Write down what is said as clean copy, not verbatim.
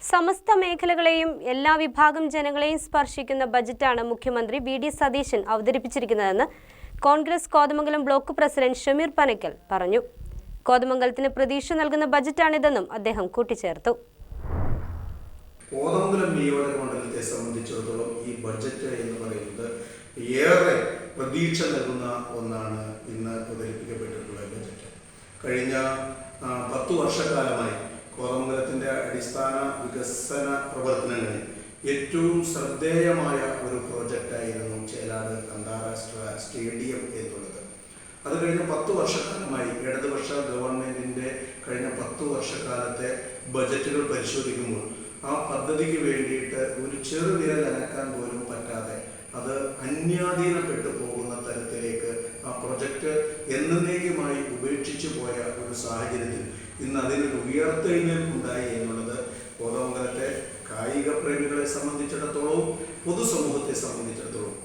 സമസ്ത മേഖലകളെയും എല്ലാ വിഭാഗം ജനങ്ങളെയും സ്പർശിക്കുന്ന ബജറ്റാണ് മുഖ്യമന്ത്രി വി.ഡി. സതീശൻ അവതരിപ്പിച്ചിരിക്കുന്നതെന്ന് കോൺഗ്രസ് കോതമംഗലം ബ്ലോക്ക് പ്രസിഡന്റ് ഷമീർ പനക്കൽ പറഞ്ഞു. കോതമംഗലത്തിന് പ്രതീക്ഷ നൽകുന്ന ബജറ്റാണിതെന്നും അദ്ദേഹം കൂട്ടിച്ചേർത്തു. കോതമംഗലം നിയോജക മണ്ഡലത്തെ സംബന്ധിച്ചിടത്തോളം ഈ ബഡ്ജറ്റ് എന്ന് പറയുന്നത് ഏറെ പ്രതീക്ഷ നൽകുന്ന ഒന്നാണ് ഇന്ന് അവതരിപ്പിക്കപ്പെട്ടിട്ടുള്ള ബഡ്ജറ്റ്. കഴിഞ്ഞ 10 വർഷക്കാലമായി കോതമംഗലത്തിൻ്റെ അടിസ്ഥാന വികസന പ്രവർത്തനങ്ങളിൽ ഏറ്റവും ശ്രദ്ധേയമായ ഒരു പ്രോജക്റ്റായിരുന്നു ചേലാട് അന്താരാഷ്ട്ര സ്റ്റേഡിയം എന്നുള്ളത്. അത് കഴിഞ്ഞ 10 വർഷക്കാലമായി ഇടതുപക്ഷ ഗവൺമെൻറ്റിൻ്റെ കഴിഞ്ഞ 10 വർഷക്കാലത്തെ ബജറ്റുകൾ പരിശോധിക്കുമ്പോൾ ആ പദ്ധതിക്ക് വേണ്ടിയിട്ട് ഒരു ചെറുവിരൽ അനക്കാൻ പോലും പറ്റാതെ അത് അന്യാധീനപ്പെട്ടു പോകുന്ന തരത്തിലേക്ക് ആ പ്രൊജക്റ്റ് എന്നേക്കുമായി ഉപേക്ഷിച്ചു പോയ ഒരു സാഹചര്യത്തിൽ ഇന്ന് അതിനൊരു ഉയർത്തെഴുന്നേൽപ്പുണ്ടായി എന്നുള്ളത് കോതമംഗലത്തെ കായിക പ്രേമികളെ സംബന്ധിച്ചിടത്തോളം പൊതുസമൂഹത്തെ സംബന്ധിച്ചിടത്തോളം